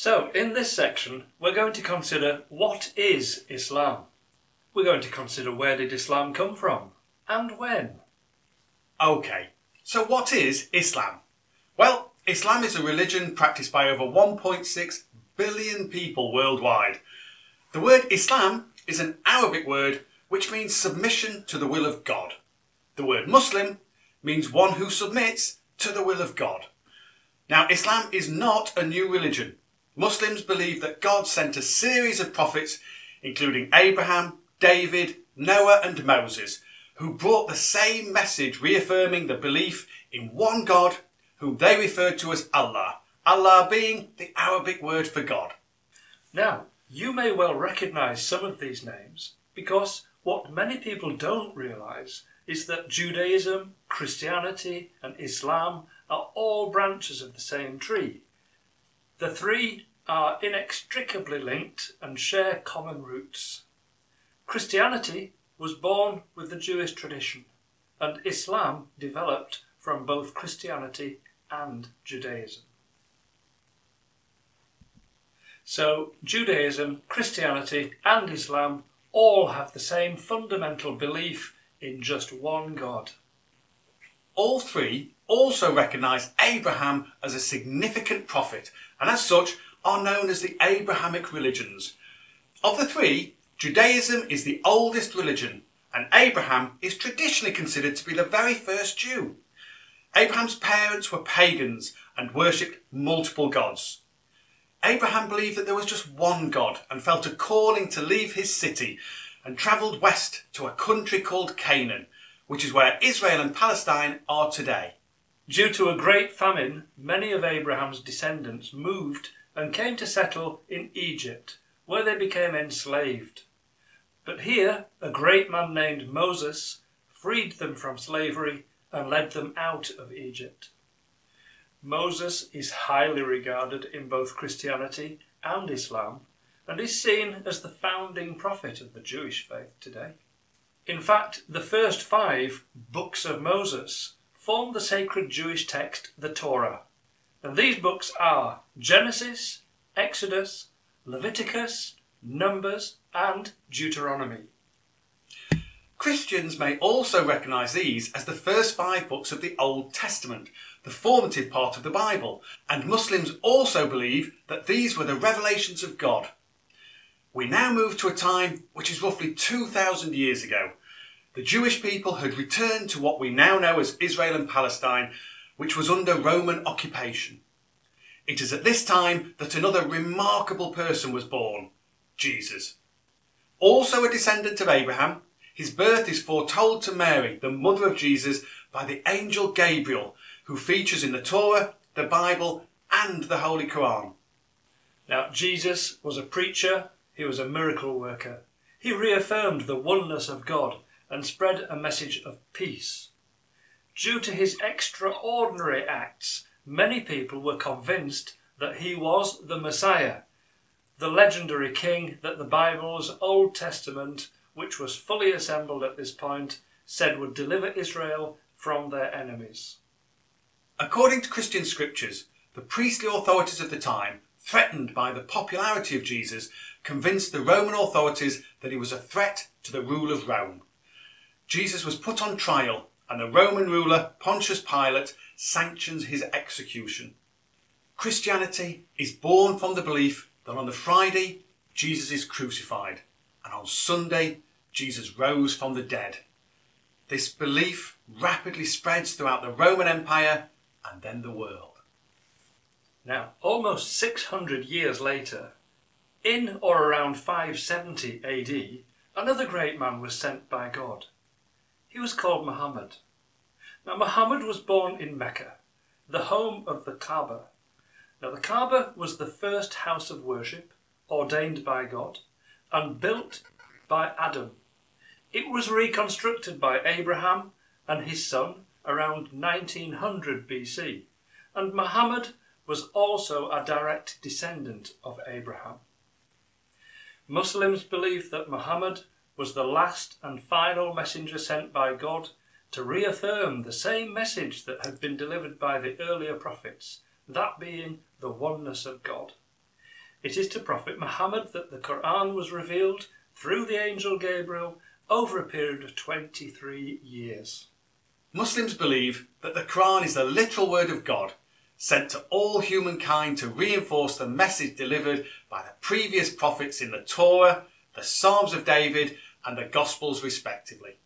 So, in this section, we're going to consider what is Islam. We're going to consider where did Islam come from and when. Okay, so what is Islam? Well, Islam is a religion practiced by over 1.6 billion people worldwide. The word Islam is an Arabic word which means submission to the will of God. The word Muslim means one who submits to the will of God. Now, Islam is not a new religion. Muslims believe that God sent a series of prophets, including Abraham, David, Noah and Moses, who brought the same message, reaffirming the belief in one God, whom they referred to as Allah, Allah being the Arabic word for God. Now, you may well recognise some of these names because what many people don't realise is that Judaism, Christianity and Islam are all branches of the same tree. The three are inextricably linked and share common roots. Christianity was born with the Jewish tradition, and Islam developed from both Christianity and Judaism. So Judaism, Christianity and Islam all have the same fundamental belief in just one God. All three also recognise Abraham as a significant prophet, and as such are known as the Abrahamic religions. Of the three, Judaism is the oldest religion, and Abraham is traditionally considered to be the very first Jew. Abraham's parents were pagans and worshipped multiple gods. Abraham believed that there was just one God and felt a calling to leave his city and travelled west to a country called Canaan, which is where Israel and Palestine are today. Due to a great famine, many of Abraham's descendants moved and came to settle in Egypt, where they became enslaved. But here, a great man named Moses freed them from slavery and led them out of Egypt. Moses is highly regarded in both Christianity and Islam and is seen as the founding prophet of the Jewish faith today. In fact, the first 5 books of Moses form the sacred Jewish text, the Torah. And these books are Genesis, Exodus, Leviticus, Numbers and Deuteronomy. Christians may also recognise these as the first 5 books of the Old Testament, the formative part of the Bible, and Muslims also believe that these were the revelations of God. We now move to a time which is roughly 2,000 years ago. The Jewish people had returned to what we now know as Israel and Palestine, which was under Roman occupation. It is at this time that another remarkable person was born, Jesus. Also a descendant of Abraham, his birth is foretold to Mary, the mother of Jesus, by the angel Gabriel, who features in the Torah, the Bible and the Holy Quran. Now, Jesus was a preacher, he was a miracle worker. He reaffirmed the oneness of God and spread a message of peace. Due to his extraordinary acts, many people were convinced that he was the Messiah, the legendary king that the Bible's Old Testament, which was fully assembled at this point, said would deliver Israel from their enemies. According to Christian scriptures, the priestly authorities of the time, threatened by the popularity of Jesus, convinced the Roman authorities that he was a threat to the rule of Rome. Jesus was put on trial, and the Roman ruler Pontius Pilate sanctions his execution. Christianity is born from the belief that on the Friday Jesus is crucified, and on Sunday Jesus rose from the dead. This belief rapidly spreads throughout the Roman Empire and then the world. Now, almost 600 years later, in or around 570 AD, another great man was sent by God. He was called Muhammad. Now, Muhammad was born in Mecca, the home of the Kaaba. Now, the Kaaba was the first house of worship ordained by God and built by Adam. It was reconstructed by Abraham and his son around 1900 BC, and Muhammad was also a direct descendant of Abraham. Muslims believe that Muhammad was the last and final messenger sent by God to reaffirm the same message that had been delivered by the earlier prophets, that being the oneness of God. It is to Prophet Muhammad that the Quran was revealed through the angel Gabriel over a period of 23 years. Muslims believe that the Quran is the literal word of God, sent to all humankind to reinforce the message delivered by the previous prophets in the Torah, the Psalms of David and the Gospels respectively.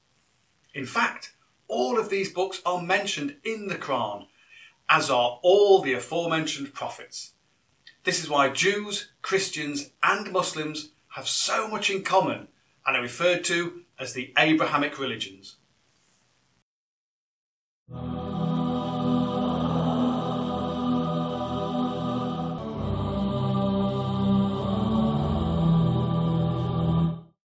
In fact, all of these books are mentioned in the Quran, as are all the aforementioned prophets. This is why Jews, Christians and Muslims have so much in common and are referred to as the Abrahamic religions.